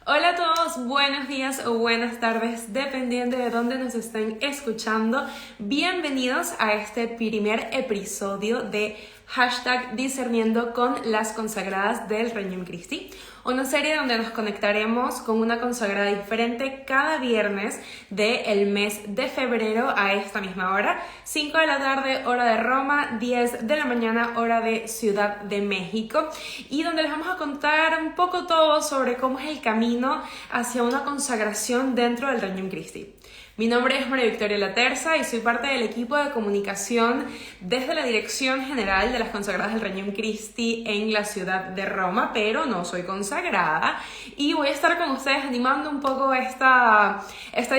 Hola a todos, buenos días o buenas tardes, dependiendo de dónde nos estén escuchando. Bienvenidos a este primer episodio de Discerniendo con las consagradas del Regnum Christi, una serie donde nos conectaremos con una consagrada diferente cada viernes del mes de febrero a esta misma hora, 5 de la tarde, hora de Roma, 10 de la mañana, hora de Ciudad de México, y donde les vamos a contar un poco todo sobre cómo es el camino hacia una consagración dentro del Regnum Christi. Mi nombre es María Victoria Laterza y soy parte del equipo de comunicación desde la Dirección General de las Consagradas del Regnum Christi en la ciudad de Roma, pero no soy consagrada y voy a estar con ustedes animando un poco esta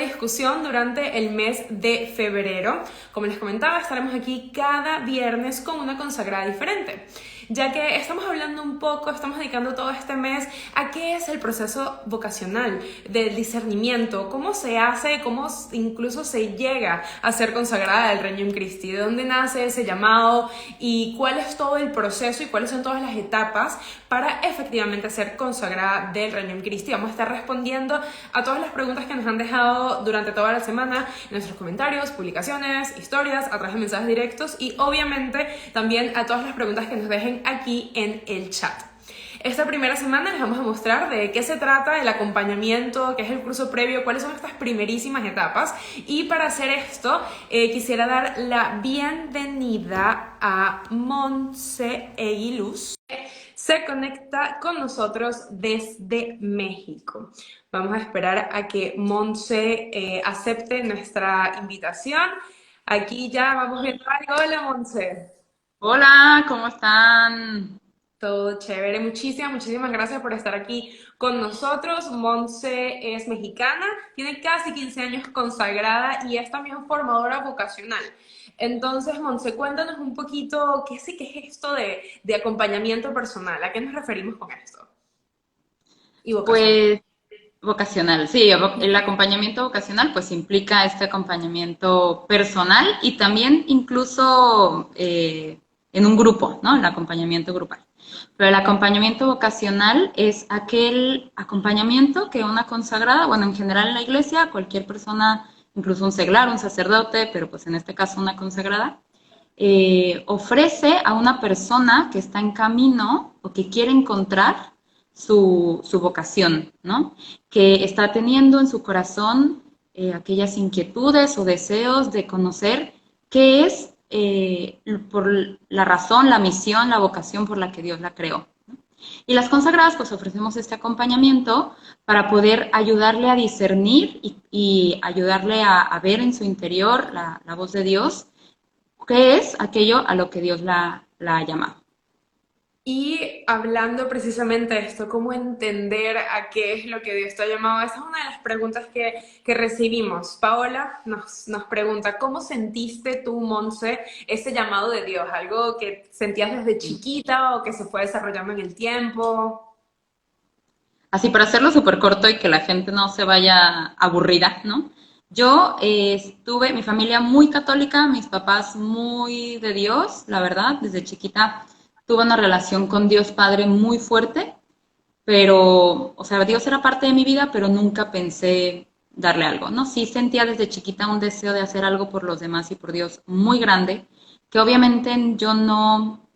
discusión durante el mes de febrero. Como les comentaba, estaremos aquí cada viernes con una consagrada diferente, ya que estamos hablando un poco, estamos dedicando todo este mes a qué es el proceso vocacional del discernimiento, cómo se hace, cómo incluso se llega a ser consagrada del Regnum Christi, de dónde nace ese llamado y cuál es todo el proceso y cuáles son todas las etapas para efectivamente ser consagrada del Regnum Christi. Vamos a estar respondiendo a todas las preguntas que nos han dejado durante toda la semana en nuestros comentarios, publicaciones, historias, a través de mensajes directos y obviamente también a todas las preguntas que nos dejen aquí en el chat. Esta primera semana les vamos a mostrar de qué se trata el acompañamiento, qué es el curso previo, cuáles son estas primerísimas etapas. Y para hacer esto, quisiera dar la bienvenida a Montse Eguiluz, que se conecta con nosotros desde México. Vamos a esperar a que Montse acepte nuestra invitación. Aquí ya vamos viendo algo. Hola, Montse. Hola, ¿cómo están? Todo chévere. Muchísimas gracias por estar aquí con nosotros. Monse es mexicana, tiene casi 15 años consagrada y es también formadora vocacional. Entonces, Monse, cuéntanos un poquito qué es esto de acompañamiento personal. ¿A qué nos referimos con esto? Y vocacional. Pues vocacional, sí, el acompañamiento vocacional pues implica este acompañamiento personal y también incluso en un grupo, ¿no? El acompañamiento grupal. Pero el acompañamiento vocacional es aquel acompañamiento que una consagrada, bueno, en general en la iglesia, cualquier persona, incluso un seglar, un sacerdote, pero pues en este caso una consagrada, ofrece a una persona que está en camino o que quiere encontrar su vocación, ¿no? Que está teniendo en su corazón aquellas inquietudes o deseos de conocer qué es por la razón, la misión, la vocación por la que Dios la creó. Y las consagradas pues ofrecemos este acompañamiento para poder ayudarle a discernir y ayudarle a ver en su interior la voz de Dios, qué es aquello a lo que Dios la ha llamado. Y hablando precisamente de esto, ¿cómo entender a qué es lo que Dios te ha llamado? Esa es una de las preguntas que recibimos. Paola nos pregunta, ¿cómo sentiste tú, Monse, ese llamado de Dios? ¿Algo que sentías desde chiquita o que se fue desarrollando en el tiempo? Así para hacerlo súper corto y que la gente no se vaya aburrida, ¿no? Yo estuve, mi familia muy católica, mis papás muy de Dios, la verdad, desde chiquita tuve una relación con Dios Padre muy fuerte, pero, o sea, Dios era parte de mi vida, pero nunca pensé darle algo, ¿no? Sí sentía desde chiquita un deseo de hacer algo por los demás y por Dios muy grande, que obviamente yo no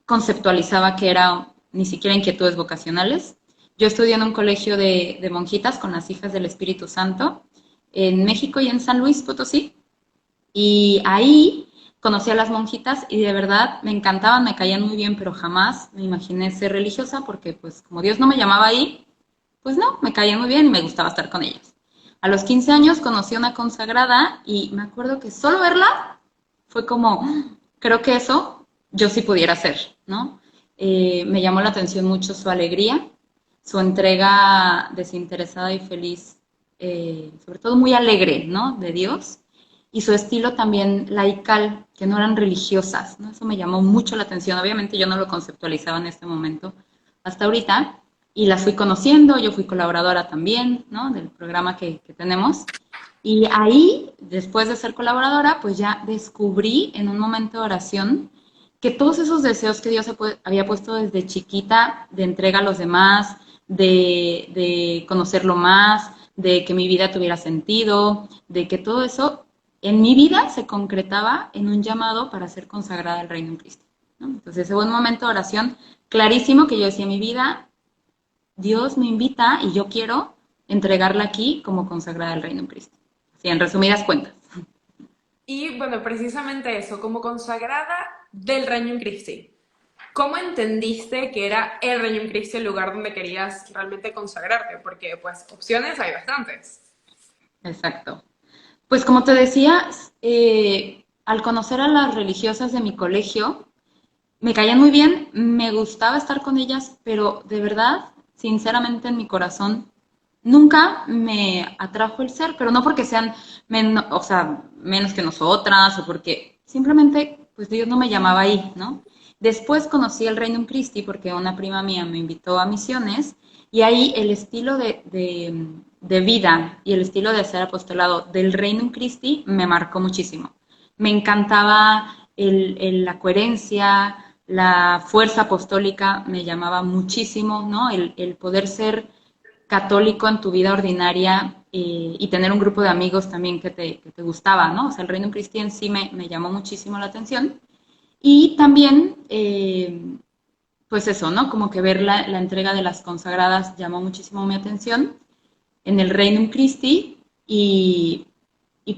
conceptualizaba que era ni siquiera inquietudes vocacionales. Yo estudié en un colegio de monjitas con las hijas del Espíritu Santo en México y en San Luis Potosí. Y ahí conocí a las monjitas y de verdad me encantaban, me caían muy bien, pero jamás me imaginé ser religiosa porque pues como Dios no me llamaba ahí, pues no, me caían muy bien y me gustaba estar con ellas. A los 15 años conocí a una consagrada y me acuerdo que solo verla fue como, creo que eso yo sí pudiera hacer, ¿no? Me llamó la atención mucho su alegría, su entrega desinteresada y feliz, sobre todo muy alegre, ¿no? De Dios, y su estilo también laical, que no eran religiosas, ¿no? Eso me llamó mucho la atención. Obviamente yo no lo conceptualizaba en este momento hasta ahorita, y la fui conociendo, yo fui colaboradora también, ¿no? Del programa que tenemos. Y ahí, después de ser colaboradora, pues ya descubrí en un momento de oración que todos esos deseos que Dios había puesto desde chiquita de entrega a los demás, de conocerlo más, de que mi vida tuviera sentido, de que todo eso en mi vida se concretaba en un llamado para ser consagrada al reino en Cristo, ¿no? Entonces hubo un momento de oración clarísimo que yo decía, mi vida, Dios me invita y yo quiero entregarla aquí como consagrada al reino en Cristo. Así, en resumidas cuentas. Y bueno, precisamente eso, como consagrada del Regnum Christi. ¿Cómo entendiste que era el Regnum Christi el lugar donde querías realmente consagrarte? Porque pues opciones hay bastantes. Exacto. Pues como te decía, al conocer a las religiosas de mi colegio, me caían muy bien, me gustaba estar con ellas, pero de verdad, sinceramente en mi corazón, nunca me atrajo el ser, pero no porque sean o sea, menos que nosotras o porque simplemente pues Dios no me llamaba ahí, ¿no? Después conocí el Reino Christi porque una prima mía me invitó a misiones y ahí el estilo de vida y el estilo de hacer apostolado del Reino Christi me marcó muchísimo. Me encantaba la coherencia, la fuerza apostólica me llamaba muchísimo, ¿no? El poder ser católico en tu vida ordinaria y tener un grupo de amigos también que te gustaba, ¿no? O sea, el Reino Cristiano en sí me llamó muchísimo la atención. Y también, pues eso, ¿no? Como que ver la entrega de las consagradas llamó muchísimo mi atención en el Reino Christi y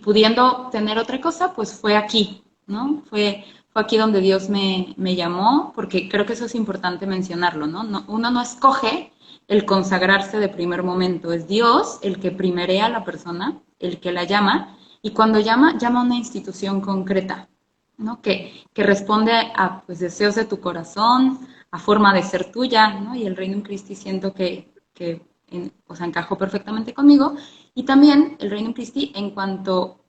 pudiendo tener otra cosa, pues fue aquí, ¿no? Fue aquí donde Dios me llamó, porque creo que eso es importante mencionarlo, ¿no? Uno no escoge el consagrarse de primer momento, es Dios el que primerea a la persona, el que la llama, y cuando llama, llama a una institución concreta, ¿no? Que responde a pues, deseos de tu corazón, a forma de ser tuya, ¿no? Y el Reino Christi siento que o sea, encajó perfectamente conmigo. Y también el Reino Christi en cuanto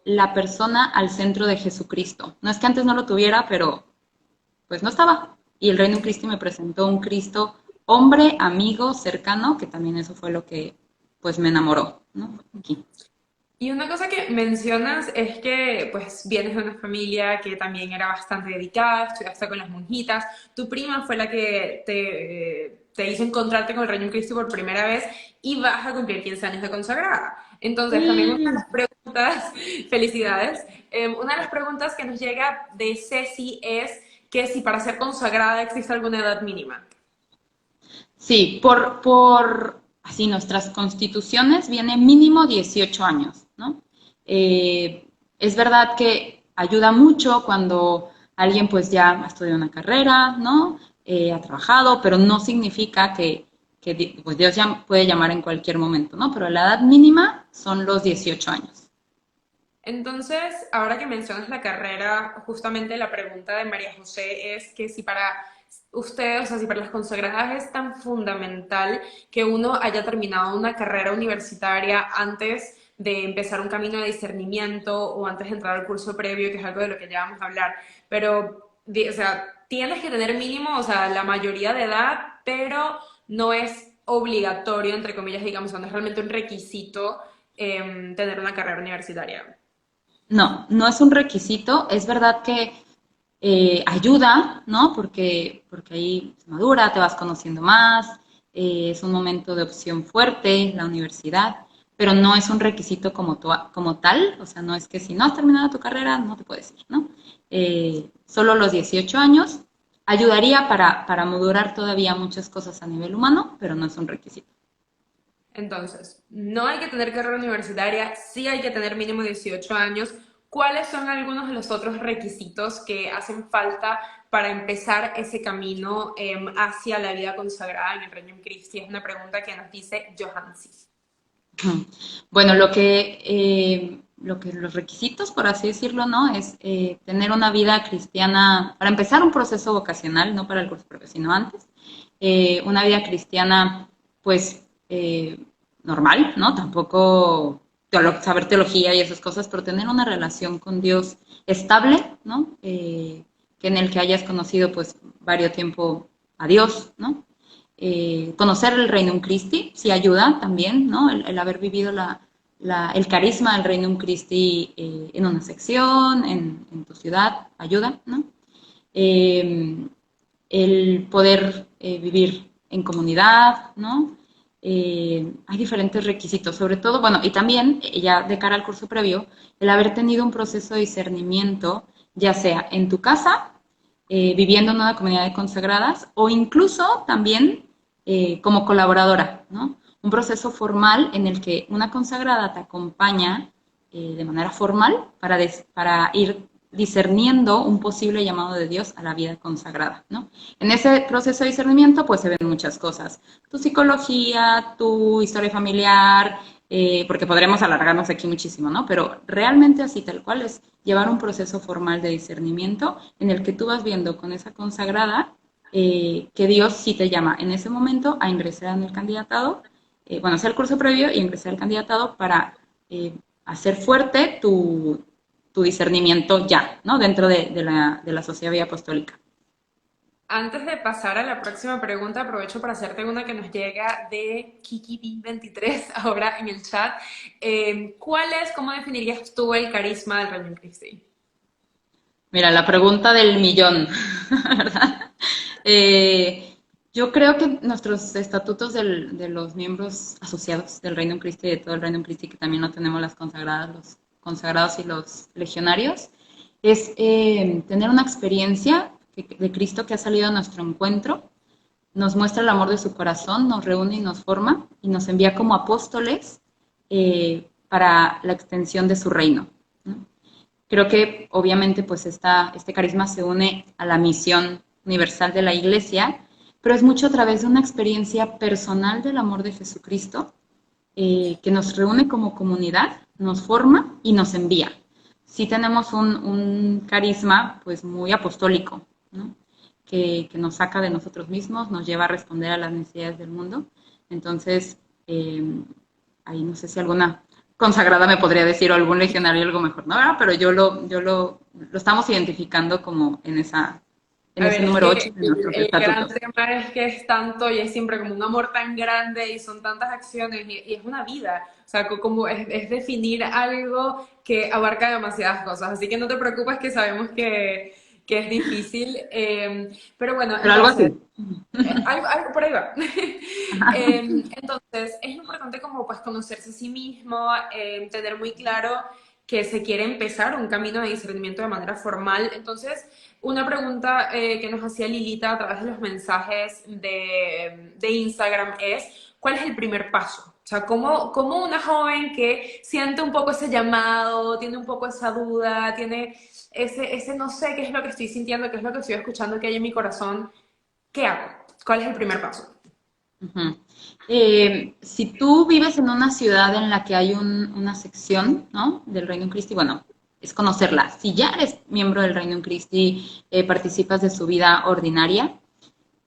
la persona al centro de Jesucristo. No es que antes no lo tuviera, pero pues no estaba. Y el Reino Christi me presentó un Cristo hombre, amigo, cercano, que también eso fue lo que pues me enamoró, ¿no? Aquí. Y una cosa que mencionas es que pues vienes de una familia que también era bastante dedicada, estudiaste con las monjitas, tu prima fue la que te hizo encontrarte con el Reino Cristo por primera vez y vas a cumplir 15 años de consagrada. Entonces también una de las preguntas, felicidades, una de las preguntas que nos llega de Ceci es que si para ser consagrada existe alguna edad mínima. Sí, por así nuestras constituciones viene mínimo 18 años, ¿no? Es verdad que ayuda mucho cuando alguien pues ya ha estudiado una carrera, ¿no? Ha trabajado, pero no significa que pues Dios ya puede llamar en cualquier momento, ¿no? Pero la edad mínima son los 18 años. Entonces, ahora que mencionas la carrera, justamente la pregunta de María José es que si para ustedes, o sea, si para las consagradas es tan fundamental que uno haya terminado una carrera universitaria antes de empezar un camino de discernimiento o antes de entrar al curso previo, que es algo de lo que ya vamos a hablar, pero, o sea, tienes que tener mínimo, o sea, la mayoría de edad, pero no es obligatorio, entre comillas, digamos, o sea, no es realmente un requisito tener una carrera universitaria. No, no es un requisito. Es verdad que ayuda, ¿no? Porque ahí se madura, te vas conociendo más, es un momento de opción fuerte, la universidad, pero no es un requisito como tal, o sea, no es que si no has terminado tu carrera no te puedes ir, ¿no? Solo los 18 años ayudaría para madurar todavía muchas cosas a nivel humano, pero no es un requisito. Entonces, no hay que tener carrera universitaria, sí hay que tener mínimo 18 años. ¿Cuáles son algunos de los otros requisitos que hacen falta para empezar ese camino hacia la vida consagrada en el Reino Christi? Es una pregunta que nos dice Johansi. Bueno, los requisitos, por así decirlo, ¿no? Es tener una vida cristiana, para empezar un proceso vocacional, no para el curso previo, sino antes, una vida cristiana, pues, normal, ¿no? Tampoco saber teología y esas cosas, pero tener una relación con Dios estable, ¿no? Que en el que hayas conocido, pues, varios tiempo a Dios, ¿no? Conocer el Reino Christi sí ayuda también, ¿no? El haber vivido el carisma del Reino Christi en una sección, en tu ciudad, ayuda, ¿no? El poder vivir en comunidad, ¿no? hay diferentes requisitos, sobre todo, bueno, y también ya de cara al curso previo, el haber tenido un proceso de discernimiento, ya sea en tu casa, viviendo en una comunidad de consagradas, o incluso también como colaboradora, ¿no? Un proceso formal en el que una consagrada te acompaña de manera formal para ir discerniendo un posible llamado de Dios a la vida consagrada, ¿no? En ese proceso de discernimiento, pues se ven muchas cosas. Tu psicología, tu historia familiar, porque podremos alargarnos aquí muchísimo, ¿no? Pero realmente así tal cual es llevar un proceso formal de discernimiento en el que tú vas viendo con esa consagrada que Dios sí te llama en ese momento a ingresar en el candidatado, bueno, hacer el curso previo y ingresar al candidatado para hacer fuerte tu discernimiento ya, ¿no? Dentro de la sociedad vía apostólica. Antes de pasar a la próxima pregunta, aprovecho para hacerte una que nos llega de KikiB23 ahora en el chat. ¿Cómo definirías tú el carisma del Regnum Christi? Mira, la pregunta del millón, ¿verdad? Yo creo que nuestros estatutos de los miembros asociados del Reino Christi y de todo el Reino Christi, que también lo tenemos las consagradas, los consagrados y los legionarios, es tener una experiencia de Cristo que ha salido a nuestro encuentro, nos muestra el amor de su corazón, nos reúne y nos forma y nos envía como apóstoles para la extensión de su reino, ¿no? Creo que obviamente pues este carisma se une a la misión universal de la Iglesia, pero es mucho a través de una experiencia personal del amor de Jesucristo que nos reúne como comunidad, nos forma y nos envía. Sí tenemos un carisma pues muy apostólico, ¿no? Que nos saca de nosotros mismos, nos lleva a responder a las necesidades del mundo. Entonces, ahí no sé si alguna consagrada me podría decir o algún legionario algo mejor, ¿no? Pero lo estamos identificando como en A ver, ese es número 8 que de nuestros el gran estatutos. tema es que es tanto y es siempre como un amor tan grande y son tantas acciones y es una vida. O sea, como es definir algo que abarca demasiadas cosas. Así que no te preocupes que sabemos que es difícil. Pero bueno, Pero algo entonces, así. algo por ahí va. Entonces, es importante como pues conocerse a sí mismo, tener muy claro que se quiere empezar un camino de discernimiento de manera formal. Entonces, una pregunta que nos hacía Lilita a través de los mensajes de Instagram es, ¿cuál es el primer paso? O sea, ¿cómo una joven que siente un poco ese llamado, tiene un poco esa duda, tiene ese no sé qué es lo que estoy sintiendo, qué es lo que estoy escuchando que hay en mi corazón, ¿qué hago? ¿Cuál es el primer paso? Uh-huh. Si tú vives en una ciudad en la que hay una sección, ¿no? Del Reino Christi, bueno, es conocerla. Si ya eres miembro del Reino Christi, participas de su vida ordinaria,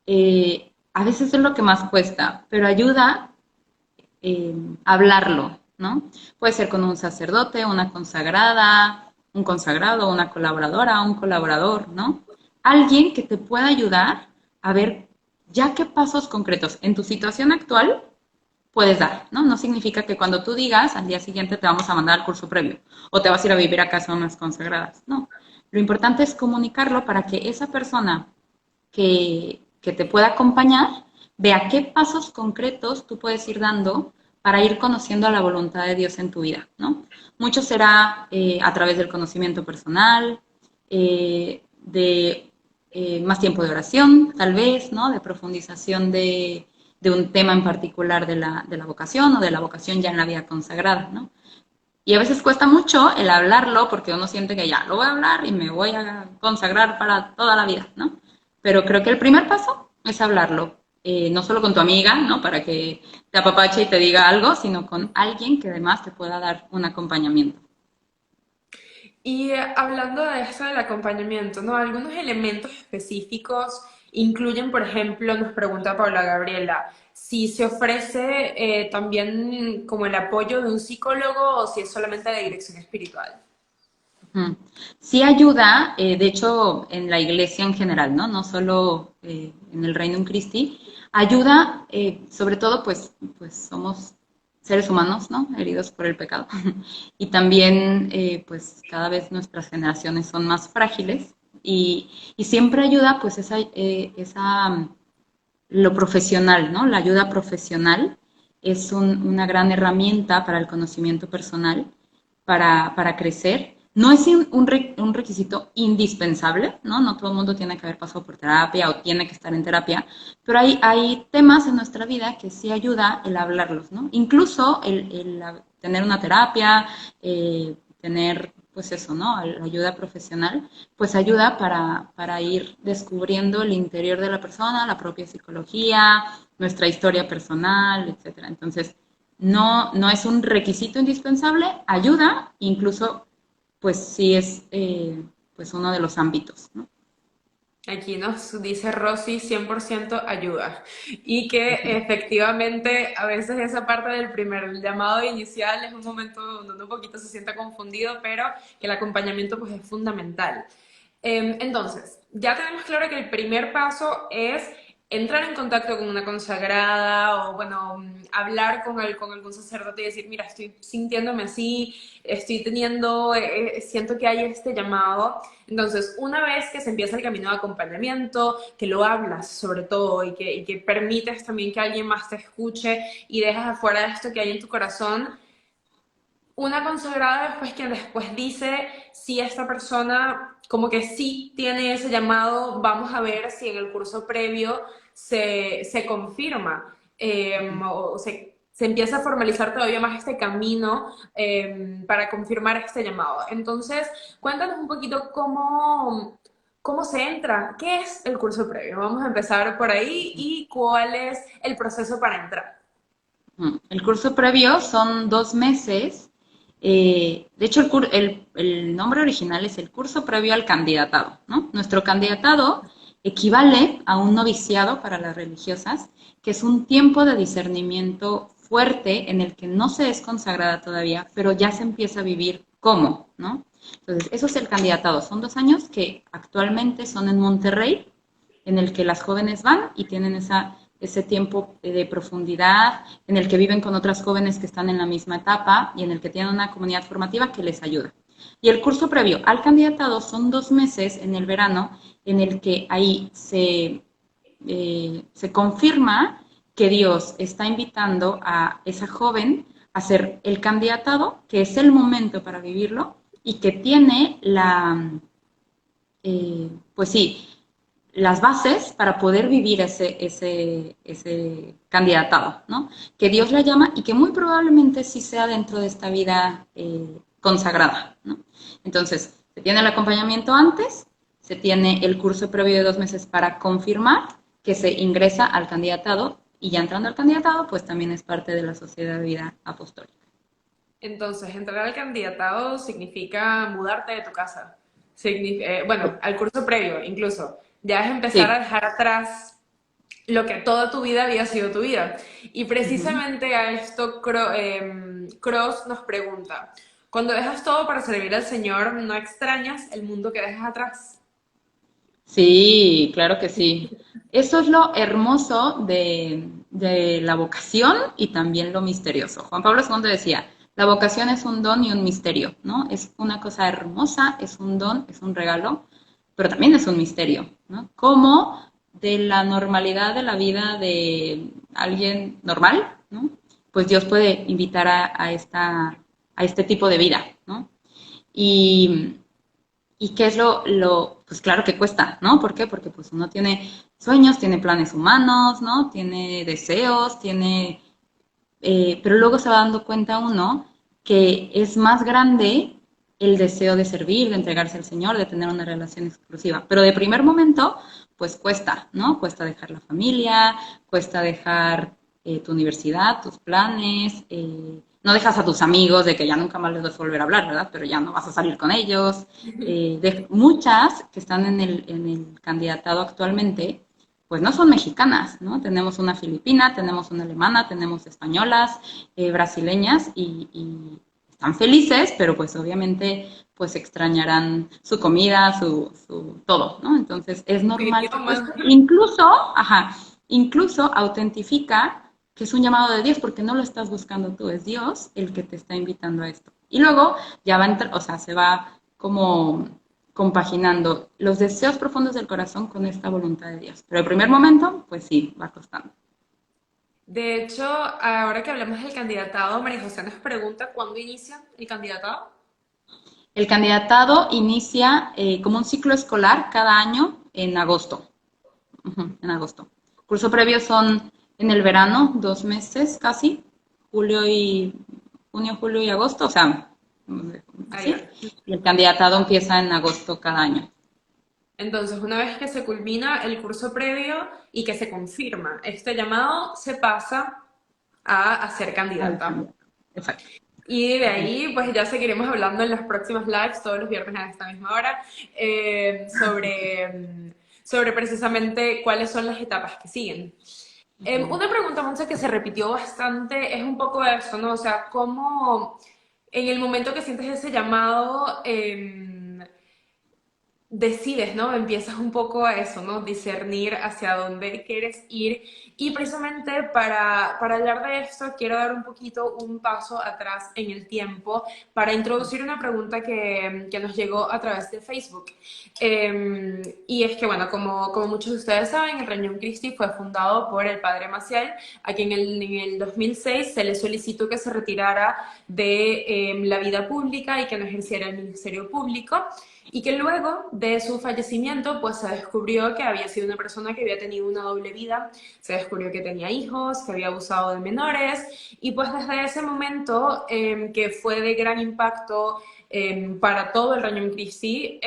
a veces es lo que más cuesta, pero ayuda hablarlo, ¿no? Puede ser con un sacerdote, una consagrada, un consagrado, una colaboradora, un colaborador, ¿no? Alguien que te pueda ayudar a ver ya qué pasos concretos en tu situación actual puedes dar, ¿no? No significa que cuando tú digas, al día siguiente te vamos a mandar al curso previo o te vas a ir a vivir a casa de unas consagradas, no. Lo importante es comunicarlo para que esa persona que te pueda acompañar vea qué pasos concretos tú puedes ir dando para ir conociendo la voluntad de Dios en tu vida, ¿no? Mucho será a través del conocimiento personal, de más tiempo de oración, tal vez, ¿no? De profundización de un tema en particular de la vocación o de la vocación ya en la vida consagrada, ¿no? Y a veces cuesta mucho el hablarlo porque uno siente que ya lo voy a hablar y me voy a consagrar para toda la vida, ¿no? Pero creo que el primer paso es hablarlo, no solo con tu amiga, ¿no? Para que te apapache y te diga algo, sino con alguien que además te pueda dar un acompañamiento. Y hablando de eso del acompañamiento, ¿no? Algunos elementos específicos incluyen, por ejemplo, nos pregunta Paula Gabriela, si se ofrece también como el apoyo de un psicólogo o si es solamente la dirección espiritual. Sí ayuda, de hecho, en la iglesia en general, ¿no? No solo en el Reino Christi, ayuda, sobre todo, pues somos seres humanos, ¿no? Heridos por el pecado. Y también, pues cada vez nuestras generaciones son más frágiles y siempre ayuda, pues lo profesional, ¿no? La ayuda profesional es una gran herramienta para el conocimiento personal, para crecer. No es un requisito indispensable, ¿no? No todo el mundo tiene que haber pasado por terapia o tiene que estar en terapia, pero hay temas en nuestra vida que sí ayuda el hablarlos, ¿no? Incluso el tener una terapia, tener, pues eso, ¿no? La ayuda profesional, pues ayuda para ir descubriendo el interior de la persona, la propia psicología, nuestra historia personal, etcétera. Entonces, no es un requisito indispensable, ayuda, incluso, pues sí es pues uno de los ámbitos, ¿no? Aquí nos dice Rosy 100% ayuda y que efectivamente a veces esa parte del primer llamado inicial es un momento donde un poquito se sienta confundido, pero que el acompañamiento pues es fundamental. Entonces, ya tenemos claro que el primer paso es entrar en contacto con una consagrada o, bueno, hablar con algún sacerdote y decir, mira, estoy sintiéndome así, estoy teniendo, siento que hay este llamado. Entonces, una vez que se empieza el camino de acompañamiento, que lo hablas sobre todo y que permites también que alguien más te escuche y dejas afuera esto que hay en tu corazón, una consagrada después quien después dice si esta persona como que sí tiene ese llamado, vamos a ver si en el curso previo se confirma o se empieza a formalizar todavía más este camino para confirmar este llamado. Entonces, cuéntanos un poquito cómo se entra, qué es el curso previo. Vamos a empezar por ahí y cuál es el proceso para entrar. El curso previo son 2 meses. De hecho, el nombre original es el curso previo al candidatado, ¿no? Nuestro candidatado equivale a un noviciado para las religiosas, que es un tiempo de discernimiento fuerte en el que no se es consagrada todavía, pero ya se empieza a vivir como, ¿no? Entonces, eso es el candidatado. Son 2 años que actualmente son en Monterrey, en el que las jóvenes van y tienen ese tiempo de profundidad, en el que viven con otras jóvenes que están en la misma etapa y en el que tienen una comunidad formativa que les ayuda. Y el curso previo al candidatado son 2 meses en el verano, en el que ahí se confirma que Dios está invitando a esa joven a ser el candidatado, que es el momento para vivirlo y que tiene pues sí, las bases para poder vivir ese candidatado, ¿no? Que Dios la llama y que muy probablemente sí sea dentro de esta vida consagrada, ¿no? Entonces, se tiene el acompañamiento antes, se tiene el curso previo de 2 meses para confirmar que se ingresa al candidatado y ya entrando al candidatado, pues también es parte de la sociedad de vida apostólica. Entonces, entrar al candidatado significa mudarte de tu casa. Bueno, al curso previo incluso. Ya es empezar a Sí. dejar atrás lo que toda tu vida había sido tu vida. Y Uh-huh. precisamente a esto Cross nos pregunta, cuando dejas todo para servir al Señor, ¿no extrañas el mundo que dejas atrás? Sí, claro que sí. Eso es lo hermoso de la vocación y también lo misterioso. Juan Pablo II decía, la vocación es un don y un misterio, ¿no? Es una cosa hermosa, es un don, es un regalo, pero también es un misterio, ¿no? Cómo de la normalidad de la vida de alguien normal, ¿no? Pues Dios puede invitar a este tipo de vida, ¿no? Y, ¿Y qué es pues claro que cuesta, ¿no? ¿Por qué? Porque pues uno tiene sueños, tiene planes humanos, ¿no? Tiene deseos, pero luego se va dando cuenta uno que es más grande el deseo de servir, de entregarse al Señor, de tener una relación exclusiva. Pero de primer momento, pues cuesta, ¿no? Cuesta dejar la familia, cuesta dejar tu universidad, tus planes, no dejas a tus amigos de que ya nunca más les vas a volver a hablar, ¿verdad? Pero ya no vas a salir con ellos. De muchas que están en el candidatado actualmente, pues no son mexicanas, ¿no? Tenemos una filipina, tenemos una alemana, tenemos españolas, brasileñas y están felices, pero pues obviamente pues extrañarán su comida, su todo, ¿no? Entonces es Su normal que idioma. cueste. Incluso autentifica que es un llamado de Dios porque no lo estás buscando tú, es Dios el que te está invitando a esto. Y luego ya va a entrar, o sea, se va como compaginando los deseos profundos del corazón con esta voluntad de Dios. Pero el primer momento, pues sí, va costando. De hecho, ahora que hablamos del candidatado, María José nos pregunta cuándo inicia el candidatado. El candidatado inicia como un ciclo escolar cada año en agosto. En agosto. Curso previo son en el verano, 2 meses casi, junio, julio y agosto, o sea, Ahí va. así. Y el candidatado empieza en agosto cada año. Entonces, una vez que se culmina el curso previo y que se confirma este llamado, se pasa a ser Al candidata. candidato. Exacto. Y de Así es. ahí, pues ya seguiremos hablando en los próximos lives, todos los viernes a esta misma hora, sobre precisamente cuáles son las etapas que siguen. Una pregunta, Monse, que se repitió bastante es un poco eso, ¿no? O sea, cómo en el momento que sientes ese llamado, decides, ¿no? Empiezas un poco a eso, ¿no? Discernir hacia dónde quieres ir. Y precisamente para hablar de esto, quiero dar un poquito un paso atrás en el tiempo para introducir una pregunta que nos llegó a través de Facebook. Y es que, bueno, como muchos de ustedes saben, el Regnum Christi fue fundado por el padre Maciel, a quien en el 2006 se le solicitó que se retirara de la vida pública y que no ejerciera el ministerio público y que luego de su fallecimiento pues se descubrió que había sido una persona que había tenido una doble vida, se descubrió que tenía hijos, que había abusado de menores y pues desde ese momento que fue de gran impacto para todo el Regnum Christi,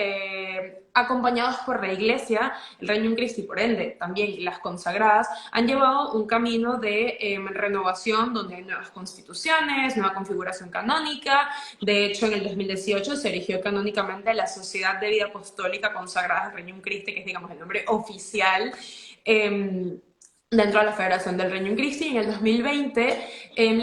acompañados por la Iglesia, el Regnum Christi, por ende, también las consagradas, han llevado un camino de renovación donde hay nuevas constituciones, nueva configuración canónica. De hecho, en el 2018 se erigió canónicamente la Sociedad de Vida Apostólica Consagrada del Regnum Christi, que es, digamos, el nombre oficial dentro de la Federación del Regnum Christi. En el 2020,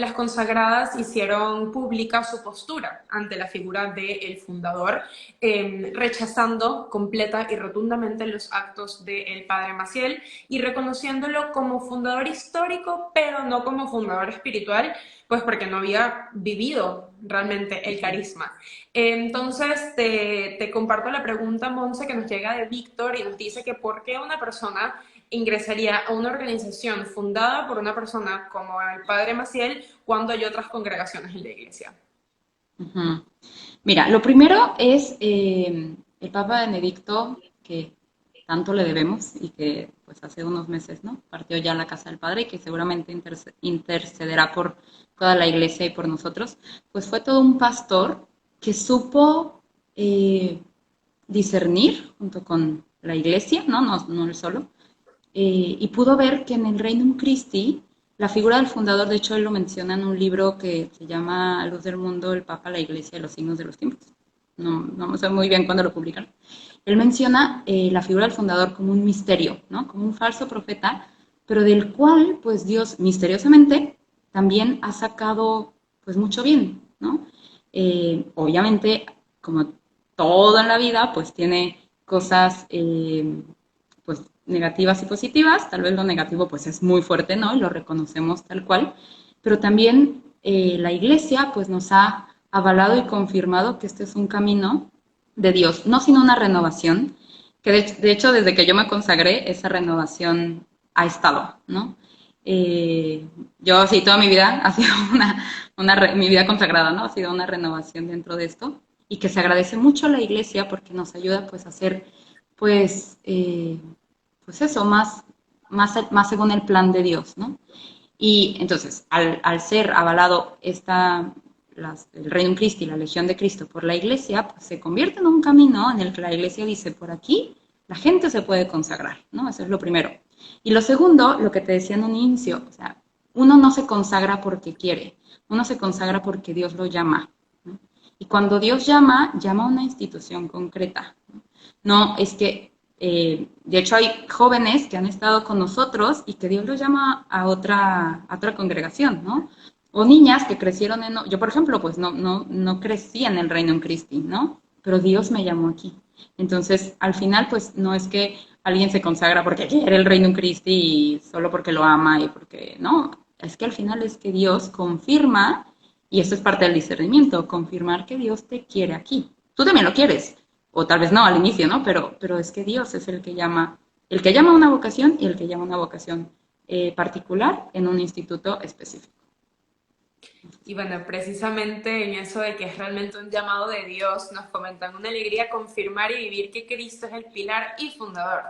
las consagradas hicieron pública su postura ante la figura del fundador, rechazando completa y rotundamente los actos del padre Maciel y reconociéndolo como fundador histórico, pero no como fundador espiritual, pues porque no había vivido realmente el carisma. Entonces, te comparto la pregunta, Monse, que nos llega de Víctor y nos dice que por qué una persona ingresaría a una organización fundada por una persona como el padre Maciel cuando hay otras congregaciones en la iglesia. Ujú. Mira, lo primero es el Papa Benedicto, que tanto le debemos y que pues hace unos meses, ¿no? Partió ya a la casa del Padre y que seguramente intercederá por toda la iglesia y por nosotros, pues fue todo un pastor que supo discernir junto con la iglesia, ¿no? No él solo, y pudo ver que en el Regnum Christi, la figura del fundador, de hecho él lo menciona en un libro que se llama Luz del Mundo, el Papa, la Iglesia y los signos de los tiempos. No sé muy bien cuándo lo publicaron. Él menciona la figura del fundador como un misterio, ¿no? Como un falso profeta, pero del cual, pues Dios misteriosamente también ha sacado, pues mucho bien, ¿no? Obviamente, como todo en la vida, pues tiene cosas, pues negativas y positivas, tal vez lo negativo pues es muy fuerte, ¿no? Y lo reconocemos tal cual, pero también la iglesia pues nos ha avalado y confirmado que este es un camino de Dios, no sino una renovación, que de hecho desde que yo me consagré esa renovación ha estado, ¿no? Yo sí, toda mi vida ha sido mi vida consagrada, ¿no? Ha sido una renovación dentro de esto y que se agradece mucho a la iglesia porque nos ayuda pues a hacer pues pues eso, más según el plan de Dios, ¿no? Y entonces, al ser avalado el Reino Christi, la Legión de Cristo por la Iglesia, pues se convierte en un camino en el que la Iglesia dice, por aquí la gente se puede consagrar, ¿no? Eso es lo primero. Y lo segundo, lo que te decía en un inicio, o sea, uno no se consagra porque quiere, uno se consagra porque Dios lo llama, ¿no? Y cuando Dios llama, llama a una institución concreta, ¿no? No es que de hecho, hay jóvenes que han estado con nosotros y que Dios los llama a otra congregación, ¿no? O niñas que crecieron yo, por ejemplo, pues no crecí en el Reino en Christi, ¿no? Pero Dios me llamó aquí. Entonces, al final, pues no es que alguien se consagra porque quiere el Reino en Christi y solo porque lo ama y porque, no, es que al final es que Dios confirma, y esto es parte del discernimiento, confirmar que Dios te quiere aquí. Tú también lo quieres, o tal vez no al inicio, ¿no? Pero es que Dios es el que llama a una vocación y el que llama a una vocación particular en un instituto específico. Y bueno, precisamente en eso de que es realmente un llamado de Dios, nos comentan una alegría confirmar y vivir que Cristo es el pilar y fundador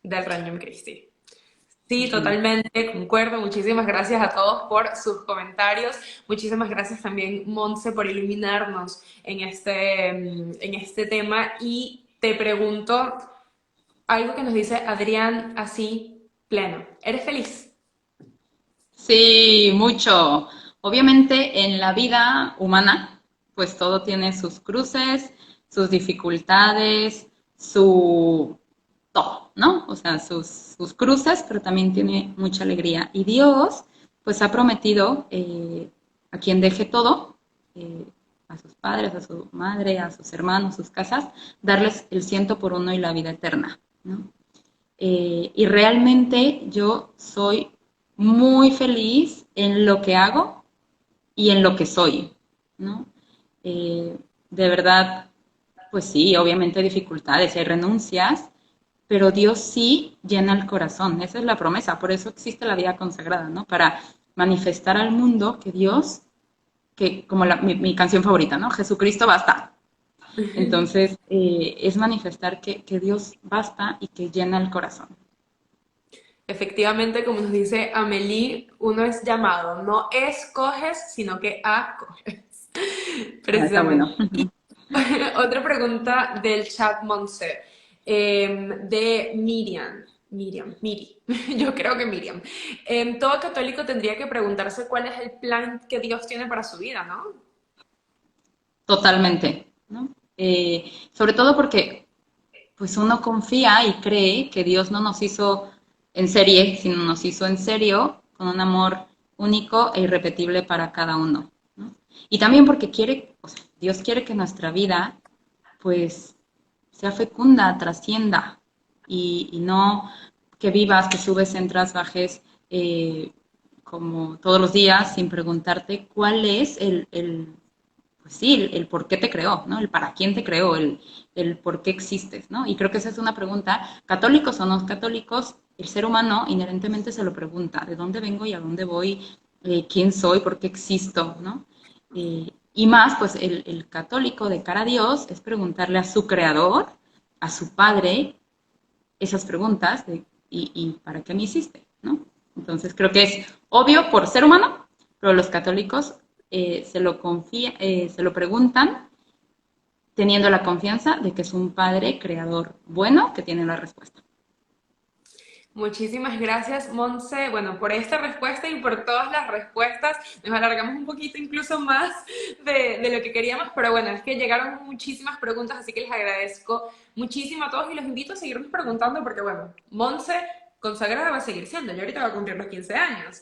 del Regnum Christi. Sí, Sí. totalmente, concuerdo. Muchísimas gracias a todos por sus comentarios. Muchísimas gracias también, Monse, por iluminarnos en este tema. Y te pregunto algo que nos dice Adrián así, pleno. ¿Eres feliz? Sí, mucho. Obviamente en la vida humana, pues todo tiene sus cruces, sus dificultades, su todo, ¿no? O sea, sus cruces, pero también tiene mucha alegría. Y Dios, pues ha prometido a quien deje todo, eh, a sus padres, a su madre, a sus hermanos, sus casas, darles el 100 por 1 y la vida eterna, ¿no? Y realmente yo soy muy feliz en lo que hago y en lo que soy, ¿no? De verdad, pues sí, obviamente hay dificultades y hay renuncias, pero Dios sí llena el corazón, esa es la promesa, por eso existe la vida consagrada, ¿no? Para manifestar al mundo que Dios, que como mi canción favorita, ¿no? Jesucristo basta. Entonces, es manifestar que Dios basta y que llena el corazón. Efectivamente, como nos dice Amelie, uno es llamado, no escoges, sino que acoges. Ah, está Precisamente. bueno. Y otra pregunta del chat Monse, de Miriam. Miri, yo creo que Miriam. Todo católico tendría que preguntarse cuál es el plan que Dios tiene para su vida, ¿no? Totalmente, ¿no? Sobre todo porque pues uno confía y cree que Dios no nos hizo en serie, sino nos hizo en serio, con un amor único e irrepetible para cada uno, ¿no? Y también porque quiere, o sea, Dios quiere que nuestra vida pues sea fecunda, trascienda y no que vivas, que subes, entras, bajes como todos los días sin preguntarte cuál es pues sí, el por qué te creó, ¿no? El para quién te creó, el por qué existes, ¿no? Y creo que esa es una pregunta, católicos o no católicos, el ser humano inherentemente se lo pregunta, ¿de dónde vengo y a dónde voy? ¿Quién soy? ¿Por qué existo? ¿No? Y más, pues el católico de cara a Dios es preguntarle a su creador, a su padre, esas preguntas de y para qué me hiciste, ¿no? Entonces creo que es obvio por ser humano, pero los católicos se lo preguntan teniendo la confianza de que es un padre creador bueno que tiene la respuesta. Muchísimas gracias, Monse. Bueno, por esta respuesta y por todas las respuestas. Nos alargamos un poquito incluso más de lo que queríamos, pero bueno, es que llegaron muchísimas preguntas, así que les agradezco muchísimo a todos y los invito a seguirnos preguntando porque, bueno, Monse consagrada va a seguir siendo. Yo ahorita va a cumplir los 15 años.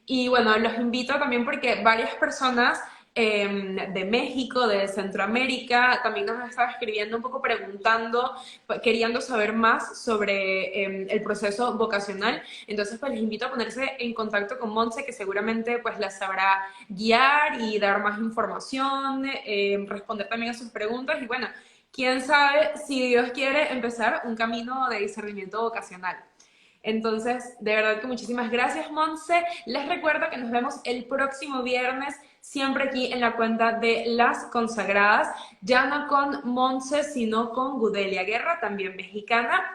Y bueno, los invito también porque varias personas de México, de Centroamérica, también nos estaba escribiendo un poco preguntando, queriendo saber más sobre el proceso vocacional. Entonces, pues les invito a ponerse en contacto con Monse, que seguramente pues las sabrá guiar y dar más información, responder también a sus preguntas y bueno, quién sabe si Dios quiere empezar un camino de discernimiento vocacional. Entonces, de verdad que muchísimas gracias, Monse. Les recuerdo que nos vemos el próximo viernes, siempre aquí en la cuenta de Las Consagradas, ya no con Monse, sino con Gudelia Guerra, también mexicana,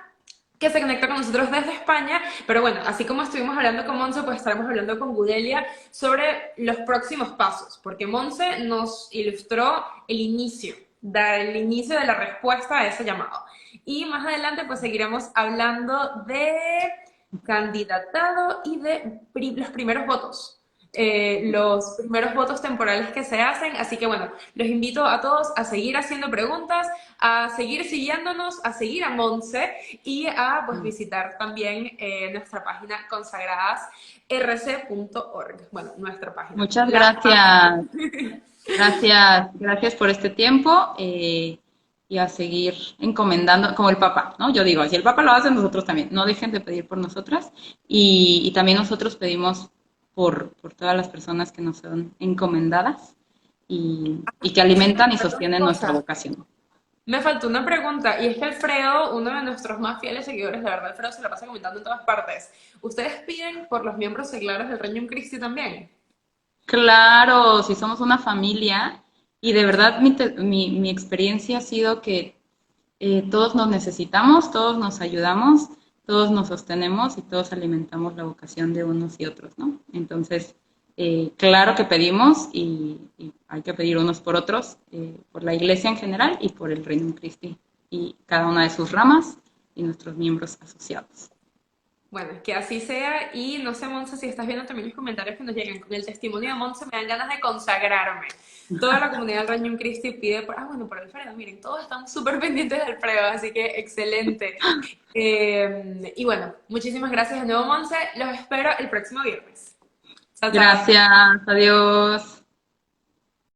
que se conecta con nosotros desde España, pero bueno, así como estuvimos hablando con Monse, pues estaremos hablando con Gudelia sobre los próximos pasos, porque Monse nos ilustró el inicio de la respuesta a ese llamado. Y más adelante pues seguiremos hablando de candidatado y de los primeros votos. Los primeros votos temporales que se hacen. Así que bueno, los invito a todos a seguir haciendo preguntas, a seguir siguiéndonos, a seguir a Monse y a pues visitar también nuestra página consagradasrc.org. Bueno, nuestra página. Muchas gracias. Gracias por este tiempo y a seguir encomendando, como el Papa, ¿no? Yo digo, si el Papa lo hace, nosotros también. No dejen de pedir por nosotras y también nosotros pedimos por todas las personas que nos son encomendadas y que alimentan y Otra sostienen nuestra cosa. vocación. Me faltó una pregunta, y es que Alfredo, uno de nuestros más fieles seguidores, de verdad, Alfredo se la pasa comentando en todas partes. ¿Ustedes piden por los miembros seglares del Regnum Christi también? Claro, si somos una familia y de verdad mi experiencia ha sido que todos nos necesitamos, todos nos ayudamos, todos nos sostenemos y todos alimentamos la vocación de unos y otros, ¿no? Entonces, claro que pedimos y hay que pedir unos por otros, por la iglesia en general y por el Reino Christi y cada una de sus ramas y nuestros miembros asociados. Bueno, que así sea. Y no sé, Monse, si estás viendo también los comentarios que nos llegan con el testimonio de Monse, me dan ganas de consagrarme. Toda la comunidad del Regnum Christi pide por... Ah, bueno, por Alfredo, miren, todos están súper pendientes de Alfredo, así que excelente. Y bueno, muchísimas gracias de nuevo, Monse. Los espero el próximo viernes. Chao, chao. Gracias, adiós.